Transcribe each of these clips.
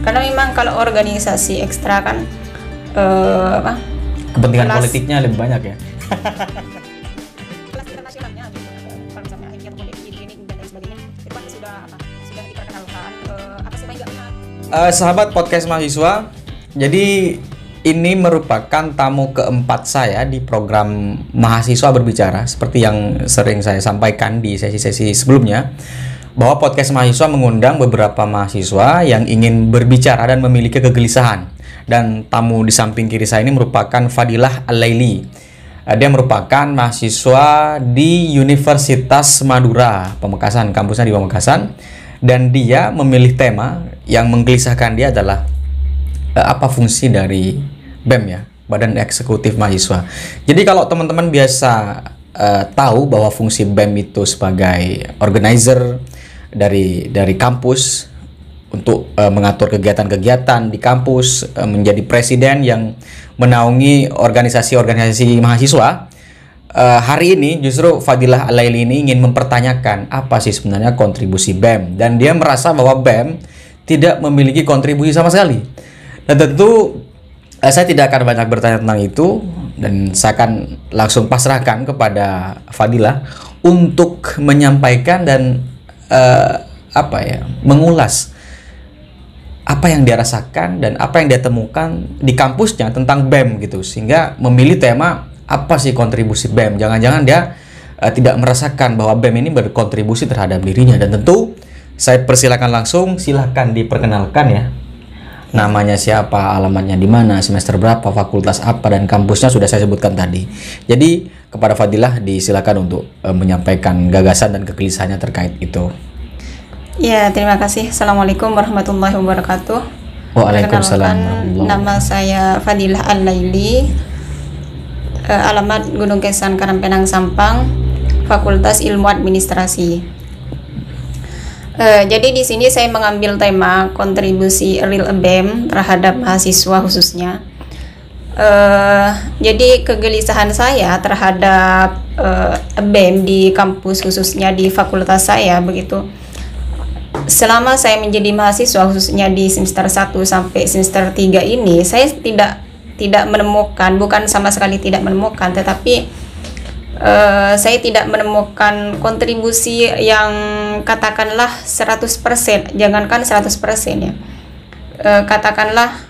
Karena memang kalau organisasi ekstra kan kepentingan politiknya lebih banyak ya. Kelas internasionalnya gitu. Kalau misalnya ini politik ini dan lain sebagainya, itu kan sudah diperkenalkan. Apa sih banyaknya? Sahabat podcast mahasiswa, jadi ini merupakan tamu keempat saya di program Mahasiswa Berbicara. Seperti yang sering saya sampaikan di sesi-sesi sebelumnya, bahwa podcast mahasiswa mengundang beberapa mahasiswa yang ingin berbicara dan memiliki kegelisahan. Dan tamu di samping kiri saya ini merupakan Fadilah Al-Laili. Dia merupakan mahasiswa di Universitas Madura, Pamekasan, kampusnya di Pamekasan. Dan dia memilih tema yang menggelisahkan dia adalah apa fungsi dari BEM ya, Badan Eksekutif Mahasiswa. Jadi kalau teman-teman biasa tahu bahwa fungsi BEM itu sebagai organizer dari kampus untuk mengatur kegiatan-kegiatan di kampus, menjadi presiden yang menaungi organisasi-organisasi mahasiswa. Hari ini justru Fadilah Al-Laili ini ingin mempertanyakan apa sih sebenarnya kontribusi BEM, dan dia merasa bahwa BEM tidak memiliki kontribusi sama sekali. Dan tentu saya tidak akan banyak bertanya tentang itu, dan saya akan langsung pasrahkan kepada Fadilah untuk menyampaikan dan mengulas apa yang dia rasakan dan apa yang dia temukan di kampusnya tentang BEM gitu, sehingga memilih tema apa sih kontribusi BEM. Jangan-jangan dia tidak merasakan bahwa BEM ini berkontribusi terhadap dirinya. Dan tentu saya persilakan langsung, silahkan diperkenalkan ya, namanya siapa, alamatnya di mana, semester berapa, fakultas apa, dan kampusnya sudah saya sebutkan tadi. Jadi kepada Fadilah disilakan untuk menyampaikan gagasan dan kegelisahannya terkait itu. Ya, terima kasih. Assalamualaikum warahmatullahi wabarakatuh. Waalaikumsalam. Nama saya Fadilah Al-Laili. Alamat Gunung Kesan, Karangpenang, Sampang, Fakultas Ilmu Administrasi. Jadi di sini saya mengambil tema kontribusi real BEM terhadap mahasiswa khususnya. Jadi kegelisahan saya terhadap BEM di kampus khususnya di fakultas saya begitu. Selama saya menjadi mahasiswa khususnya di semester 1 sampai semester 3 ini, saya tidak menemukan, bukan sama sekali tidak menemukan, tetapi saya tidak menemukan kontribusi yang katakanlah 100%, jangankan 100% ya, katakanlah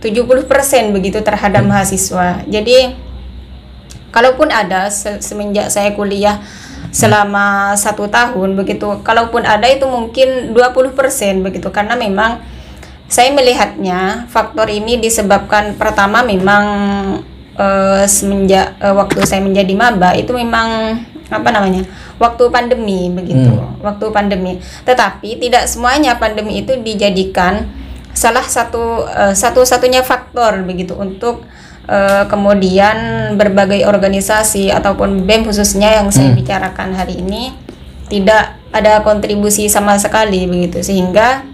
70% begitu terhadap mahasiswa. Jadi kalaupun ada semenjak saya kuliah selama 1 tahun begitu, kalaupun ada itu mungkin 20% begitu, karena memang saya melihatnya faktor ini disebabkan pertama memang semenjak waktu saya menjadi maba itu memang waktu pandemi begitu, waktu pandemi. Tetapi tidak semuanya pandemi itu dijadikan salah satu-satunya faktor begitu untuk kemudian berbagai organisasi ataupun BEM khususnya yang saya bicarakan hari ini tidak ada kontribusi sama sekali begitu, sehingga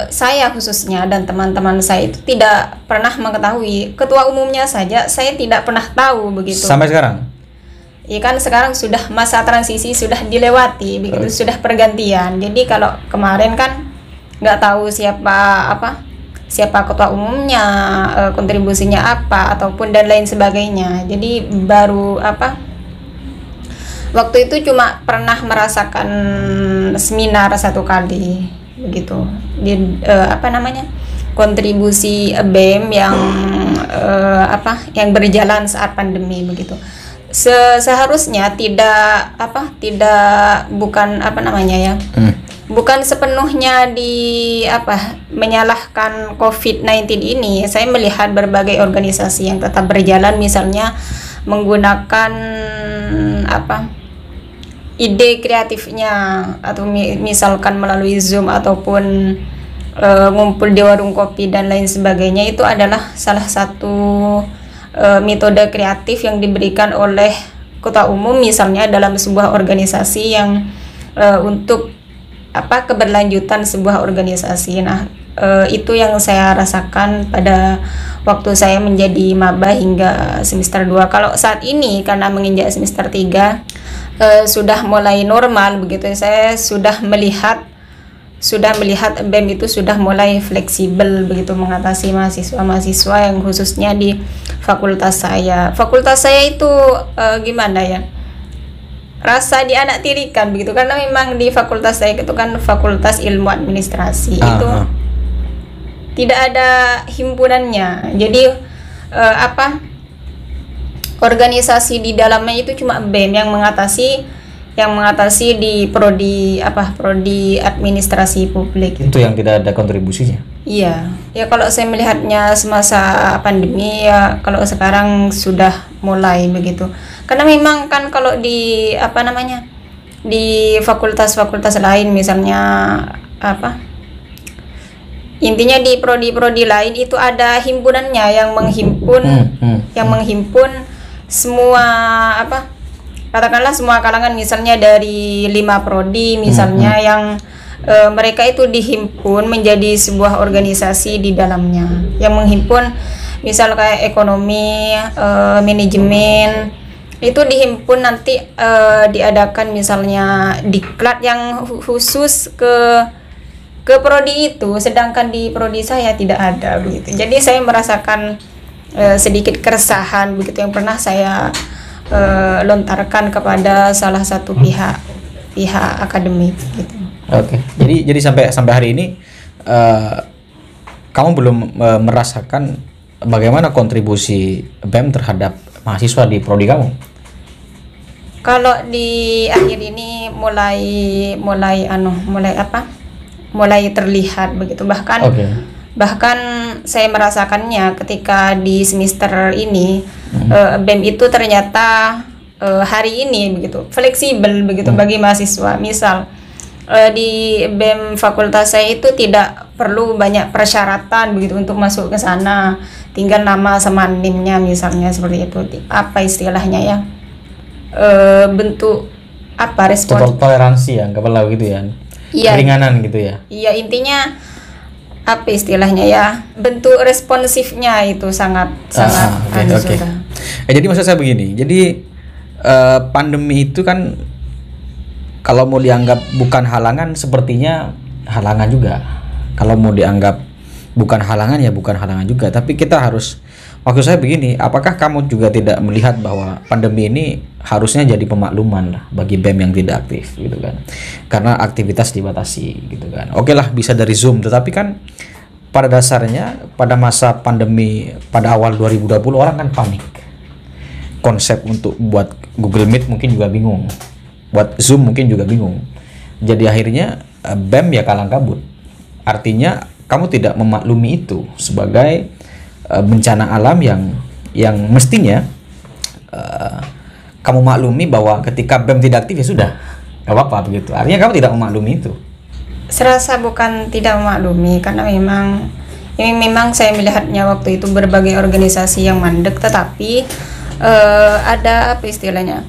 saya khususnya dan teman-teman saya itu tidak pernah mengetahui. Ketua umumnya saja saya tidak pernah tahu begitu. Sampai sekarang? Iya kan, sekarang sudah masa transisi, sudah dilewati begitu, sudah pergantian. Jadi kalau kemarin kan nggak tahu siapa ketua umumnya, kontribusinya apa ataupun dan lain sebagainya. Jadi baru waktu itu cuma pernah merasakan seminar 1 kali begitu di kontribusi BEM yang berjalan saat pandemi begitu. Seharusnya bukan sepenuhnya menyalahkan COVID-19 ini. Saya melihat berbagai organisasi yang tetap berjalan, misalnya menggunakan ide kreatifnya, atau misalkan melalui Zoom ataupun ngumpul di warung kopi dan lain sebagainya. Itu adalah salah satu metode kreatif yang diberikan oleh ketua umum misalnya dalam sebuah organisasi yang untuk keberlanjutan sebuah organisasi. Nah, itu yang saya rasakan pada waktu saya menjadi maba hingga semester 2. Kalau saat ini karena menginjak semester 3 sudah mulai normal begitu, saya sudah melihat sudah melihat BEM itu sudah mulai fleksibel begitu mengatasi mahasiswa-mahasiswa yang khususnya di fakultas saya. Fakultas saya itu gimana ya? Rasa dianaktirikan begitu, karena memang di fakultas saya itu kan Fakultas Ilmu Administrasi itu tidak ada himpunannya. Jadi organisasi di dalamnya itu cuma BEM yang mengatasi di prodi administrasi publik. Itu yang tidak ada kontribusinya. Iya, ya kalau saya melihatnya semasa pandemi ya, kalau sekarang sudah mulai begitu. Karena memang kan kalau di di fakultas-fakultas lain misalnya intinya di prodi-prodi lain itu ada himpunannya yang menghimpun semua katakanlah semua kalangan, misalnya dari 5 prodi misalnya yang mereka itu dihimpun menjadi sebuah organisasi di dalamnya yang menghimpun misal kayak ekonomi, manajemen itu dihimpun nanti diadakan misalnya diklat yang khusus ke prodi itu, sedangkan di prodi saya tidak ada begitu. Jadi saya merasakan sedikit keresahan begitu yang pernah saya lontarkan kepada salah satu pihak akademik gitu. Oke. Jadi sampai hari ini kamu belum merasakan bagaimana kontribusi BEM terhadap mahasiswa di prodi kamu? Kalau di akhir ini mulai terlihat begitu, bahkan saya merasakannya ketika di semester ini BEM itu ternyata hari ini begitu fleksibel begitu bagi mahasiswa. Misal di BEM fakultas saya itu tidak perlu banyak persyaratan begitu untuk masuk ke sana, tinggal nama sama NIM-nya misalnya, seperti itu. Apa istilahnya ya, bentuk respon toleransi ya, anggaplah gitu ya. Iya, keringanan gitu ya. Iya, intinya apa istilahnya ya, bentuk responsifnya itu sangat okay. Jadi maksud saya begini, jadi pandemi itu kan kalau mau dianggap bukan halangan, sepertinya halangan juga. Kalau mau dianggap bukan halangan ya bukan halangan juga. Tapi kita harus, maksud saya begini, apakah kamu juga tidak melihat bahwa pandemi ini harusnya jadi pemakluman lah bagi BEM yang tidak aktif gitu kan? Karena aktivitas dibatasi gitu kan. Oke lah, bisa dari Zoom, tetapi kan pada dasarnya pada masa pandemi pada awal 2020 orang kan panik. Konsep untuk buat Google Meet mungkin juga bingung, buat Zoom mungkin juga bingung. Jadi akhirnya BEM ya kalang kabut. Artinya kamu tidak memaklumi itu sebagai bencana alam yang mestinya kamu maklumi bahwa ketika BEM tidak aktif ya sudah, gak apa-apa begitu. Artinya kamu tidak memaklumi itu. Serasa bukan tidak memaklumi, karena memang saya melihatnya waktu itu berbagai organisasi yang mandek, tetapi ada apa istilahnya,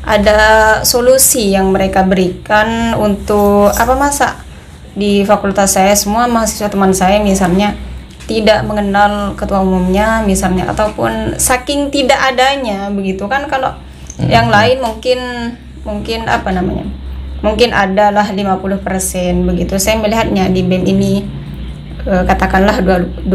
ada solusi yang mereka berikan untuk masa di fakultas saya semua mahasiswa teman saya misalnya tidak mengenal ketua umumnya misalnya, ataupun saking tidak adanya begitu kan. Kalau yang lain mungkin mungkin adalah 50% begitu. Saya melihatnya di BEM ini katakanlah 20%.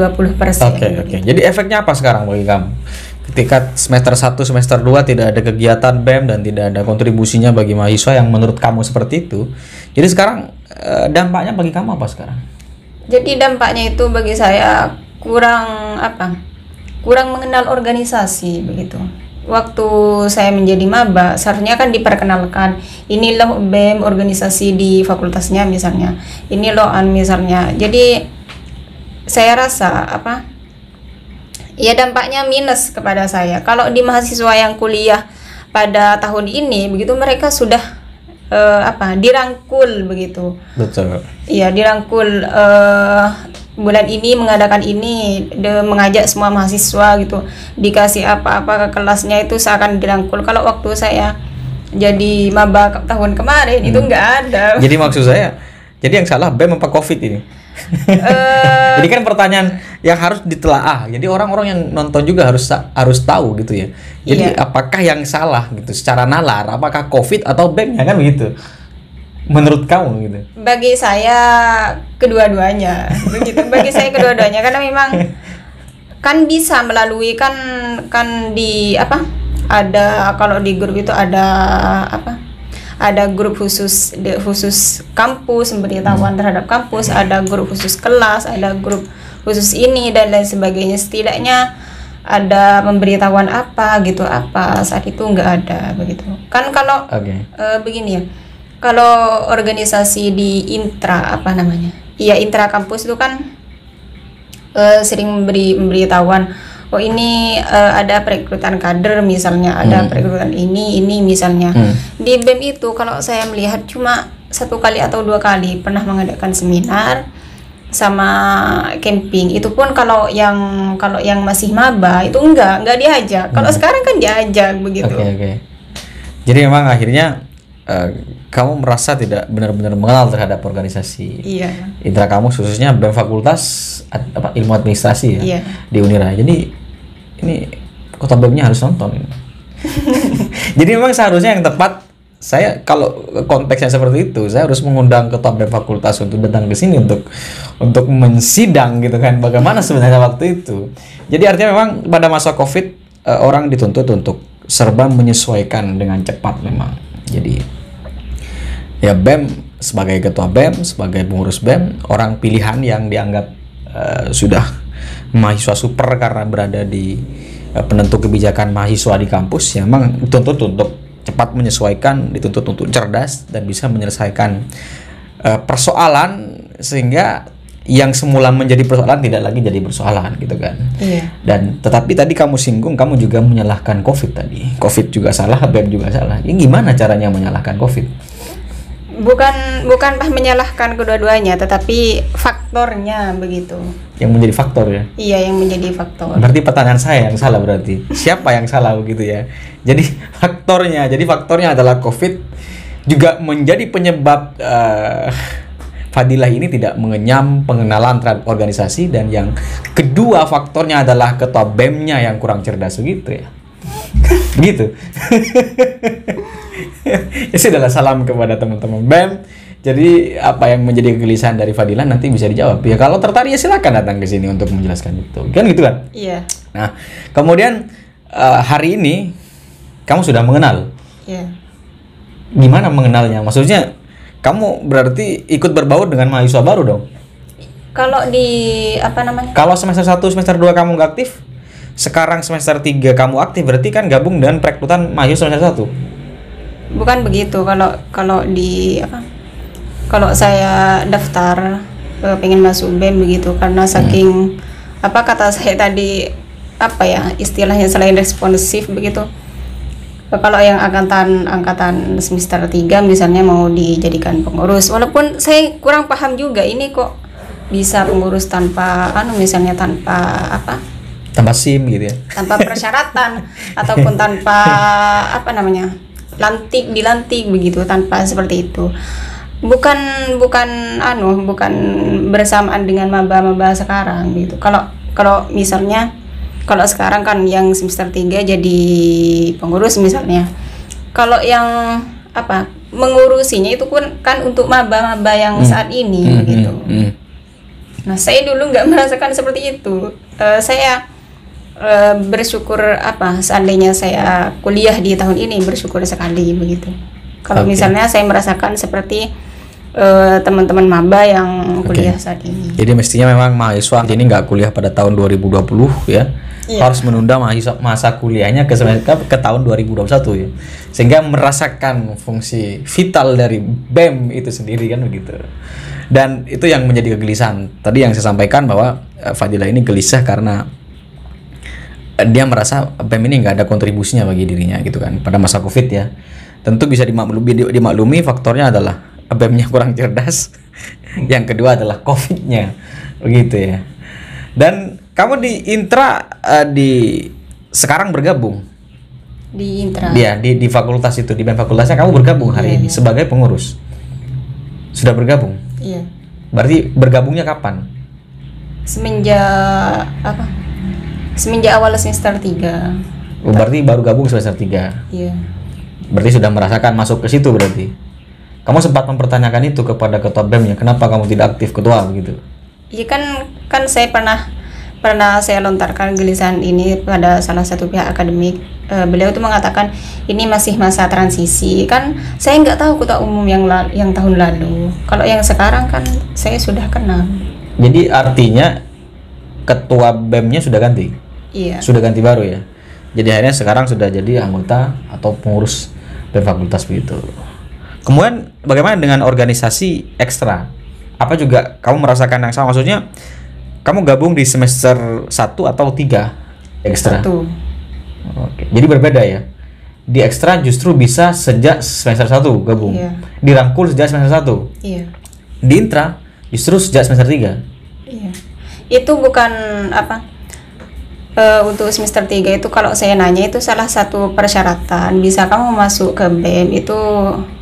Oke. Jadi efeknya apa sekarang bagi kamu? Ketika semester 1, semester 2 tidak ada kegiatan BEM dan tidak ada kontribusinya bagi mahasiswa yang menurut kamu seperti itu. Jadi sekarang dampaknya bagi kamu apa sekarang? Jadi dampaknya itu bagi saya kurang mengenal organisasi begitu. Waktu saya menjadi maba seharusnya kan diperkenalkan, ini loh BEM organisasi di fakultasnya misalnya, ini loh misalnya. Jadi saya rasa ya dampaknya minus kepada saya. Kalau di mahasiswa yang kuliah pada tahun ini begitu, mereka sudah dirangkul begitu. Betul. Iya, dirangkul bulan ini mengadakan ini, mengajak semua mahasiswa gitu, dikasih apa-apa ke kelasnya, itu seakan dirangkul. Kalau waktu saya jadi maba tahun kemarin itu nggak ada. Jadi maksud saya, jadi yang salah BEM apa COVID ini? Jadi kan pertanyaan yang harus ditelaah. Jadi orang-orang yang nonton juga harus tahu gitu ya. Jadi apakah yang salah gitu secara nalar, apakah COVID atau BEM ya kan begitu? menurut kamu gitu? Bagi saya kedua-duanya begitu. Bagi saya kedua-duanya karena memang kan bisa melalui kan di apa? Ada kalau di grup itu ada apa? Ada grup khusus kampus, pemberitahuan terhadap kampus, ada grup khusus kelas, ada grup khusus ini dan lain sebagainya. Setidaknya ada pemberitahuan apa gitu, apa saat itu nggak ada begitu. Kan kalau begini ya, kalau organisasi di intra apa namanya? Iya, intra kampus itu kan sering memberi pemberitahuan. Oh ini ada perekrutan kader misalnya, ada perekrutan ini misalnya. Di BEM itu kalau saya melihat cuma 1 kali atau 2 kali pernah mengadakan seminar sama camping. Itu pun kalau yang masih maba itu enggak diajak. Kalau sekarang kan diajak begitu. Oke. Jadi memang akhirnya kamu merasa tidak benar-benar mengenal terhadap organisasi intra kamu, khususnya BEM Fakultas Ilmu Administrasi ya, di Unira. Jadi ini Kota BEM-nya harus nonton. Jadi memang seharusnya yang tepat, saya kalau konteksnya seperti itu, saya harus mengundang Ketua BEM Fakultas untuk datang ke sini untuk mensidang gitu kan, bagaimana sebenarnya waktu itu. Jadi artinya memang pada masa Covid orang dituntut untuk serba menyesuaikan dengan cepat memang. Jadi ya BEM sebagai ketua BEM, sebagai pengurus BEM, orang pilihan yang dianggap sudah mahasiswa super karena berada di penentu kebijakan mahasiswa di kampus, ya memang dituntut untuk cepat menyesuaikan, dituntut untuk cerdas dan bisa menyelesaikan persoalan sehingga yang semula menjadi persoalan tidak lagi jadi persoalan gitu kan. Dan tetapi tadi kamu singgung, kamu juga menyalahkan Covid tadi. Covid juga salah, BEM juga salah. Ini gimana caranya menyalahkan Covid? Bukan menyalahkan kedua-duanya, tetapi faktornya begitu. Yang menjadi faktor ya? Iya, yang menjadi faktor. Berarti pertanyaan saya yang salah berarti. Siapa yang salah begitu ya? Jadi faktornya adalah Covid juga menjadi penyebab Fadilah ini tidak mengenyam pengenalan terhadap organisasi, dan yang kedua faktornya adalah ketua BEM-nya yang kurang cerdas begitu ya. Begitu. Ya sudahlah, salam kepada teman-teman BEM. Jadi apa yang menjadi kegelisahan dari Fadilah nanti bisa dijawab. Ya kalau tertarik ya silakan datang ke sini untuk menjelaskan itu. Kan gitu kan? Iya. Nah, kemudian hari ini kamu sudah mengenal. Iya. Gimana mengenalnya? Maksudnya kamu berarti ikut berbaur dengan mahasiswa baru dong? Kalau di apa namanya? Kalau semester 1, semester 2 kamu nggak aktif, sekarang semester 3 kamu aktif, berarti kan gabung dengan perekrutan mahasiswa semester 1. Bukan begitu. Kalau di apa? Kalau saya daftar pengen masuk BEM begitu, karena saking apa kata saya tadi, apa ya istilahnya, selain responsif begitu. Kalau yang angkatan semester 3 misalnya mau dijadikan pengurus, walaupun saya kurang paham juga ini kok bisa pengurus tanpa misalnya tanpa apa? Tanpa SIM gitu ya. Tanpa persyaratan ataupun tanpa apa namanya? dilantik begitu, tanpa seperti itu. Bukan bersamaan dengan maba-maba sekarang gitu. Kalau misalnya kalau sekarang kan yang semester 3 jadi pengurus misalnya. Kalau yang apa mengurusinya itu kan untuk maba-maba yang saat ini gitu. Nah, saya dulu nggak merasakan seperti itu. Saya bersyukur seandainya saya kuliah di tahun ini, bersyukur sekali begitu. Kalau misalnya saya merasakan seperti teman-teman maba yang kuliah saat ini. Jadi mestinya memang mahasiswa ini nggak kuliah pada tahun 2020 ya. Harus menunda masa kuliahnya ke tahun 2021 ya. Sehingga merasakan fungsi vital dari BEM itu sendiri kan begitu. Dan itu yang menjadi kegelisahan. Tadi yang saya sampaikan bahwa Fadilah ini gelisah karena dia merasa BEM ini nggak ada kontribusinya bagi dirinya gitu kan pada masa Covid ya. Tentu bisa dimaklumi faktornya adalah BEM-nya kurang cerdas. Yang kedua adalah Covid-nya begitu ya. Dan kamu di intra sekarang bergabung di intra. Iya, di fakultas itu, di BEM fakultasnya kamu bergabung hari ini sebagai pengurus. Sudah bergabung? Iya. Berarti bergabungnya kapan? Semenjak awal semester 3. Berarti baru gabung semester 3. Iya. Berarti sudah merasakan masuk ke situ berarti. Kamu sempat mempertanyakan itu kepada ketua BEM-nya, kenapa kamu tidak aktif ketua begitu? Iya kan saya pernah saya lontarkan gelisahan ini pada salah satu pihak akademik. Beliau tuh mengatakan ini masih masa transisi. Kan saya nggak tahu ketua umum yang tahun lalu. Kalau yang sekarang kan saya sudah kenal. Jadi artinya ketua BEM-nya sudah ganti? Iya. Sudah ganti baru ya? Jadi akhirnya sekarang sudah jadi anggota atau pengurus BEM fakultas begitu. Kemudian bagaimana dengan organisasi ekstra? Apa juga kamu merasakan yang sama? Maksudnya kamu gabung di semester 1 atau 3 ekstra? 1. Oke. Jadi berbeda ya? Di ekstra justru bisa sejak semester 1 gabung. Iya. Dirangkul sejak semester 1. Iya. Di intra justru sejak semester 3. Iya. Itu bukan apa? Untuk semester 3 itu kalau saya nanya itu salah satu persyaratan bisa kamu masuk ke BEM itu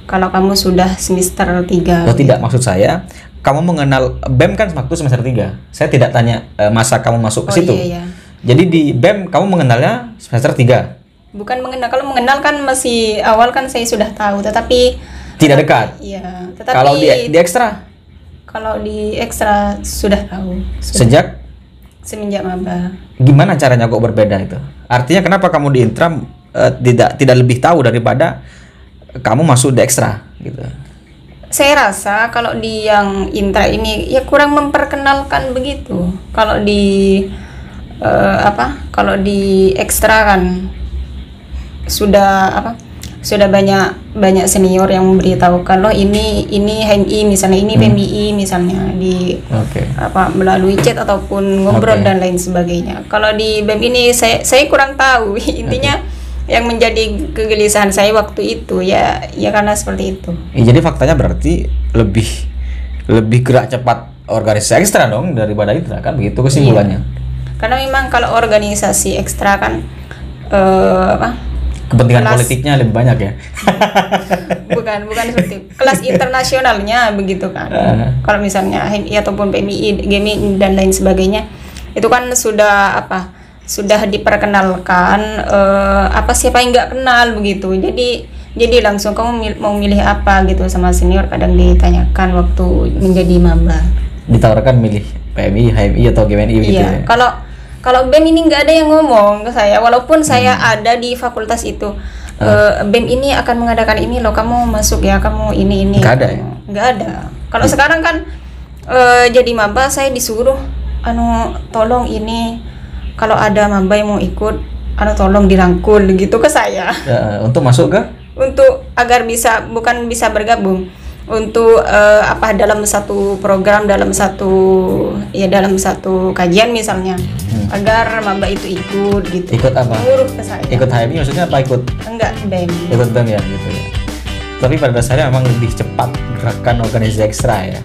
kalau kamu sudah semester 3. Oh tidak, maksud saya kamu mengenal BEM kan waktu semester 3. Saya tidak tanya masa kamu masuk ke situ. Iya. Jadi di BEM kamu mengenalnya semester 3. Bukan mengenal, kalau mengenal kan masih awal kan saya sudah tahu, tetapi Tidak dekat. Iya, tetapi Kalau di ekstra kalau di ekstra sudah tahu. sejak Semenjak maba. gimana caranya kok berbeda itu? Artinya kenapa kamu di intra tidak lebih tahu daripada kamu masuk di ekstra gitu? Saya rasa kalau di yang intra ini ya kurang memperkenalkan begitu. Kalau di Kalau di ekstra kan sudah banyak senior yang memberitahu kalau ini HMI misalnya, ini PMI misalnya di melalui chat ataupun ngobrol dan lain sebagainya. Kalau di BEM ini saya kurang tahu intinya. Yang menjadi kegelisahan saya waktu itu ya karena seperti itu. Jadi faktanya berarti lebih gerak cepat organisasi ekstra dong daripada intra kan, begitu kesimpulannya. Karena memang kalau organisasi ekstra kan kepentingan politiknya lebih banyak ya. bukan seperti kelas internasionalnya begitu kan. Kalau misalnya HMI ataupun PMI, GMI dan lain sebagainya itu kan sudah diperkenalkan siapa yang nggak kenal begitu. Jadi langsung kamu mau milih apa gitu sama senior, kadang ditanyakan waktu menjadi maba. Ditawarkan milih PMI, HMI atau GMNI gitu ya. Kalau BEM ini nggak ada yang ngomong ke saya, walaupun saya ada di fakultas itu. BEM ini akan mengadakan ini loh, kamu masuk ya, kamu ini. Nggak ada ya? Nggak ada. Kalau sekarang kan jadi maba saya disuruh tolong ini kalau ada maba yang mau ikut tolong dirangkul gitu ke saya. Untuk masuk ke? Untuk agar bukan bisa bergabung. Untuk dalam satu program, dalam satu kajian misalnya. Agar maba itu ikut gitu. Ikut apa? Mengurus ke saya. Ikut HMI maksudnya apa ikut? Enggak, BEM. Ikut BEM ya gitu ya. Tapi pada dasarnya memang lebih cepat gerakan organisasi ekstra ya.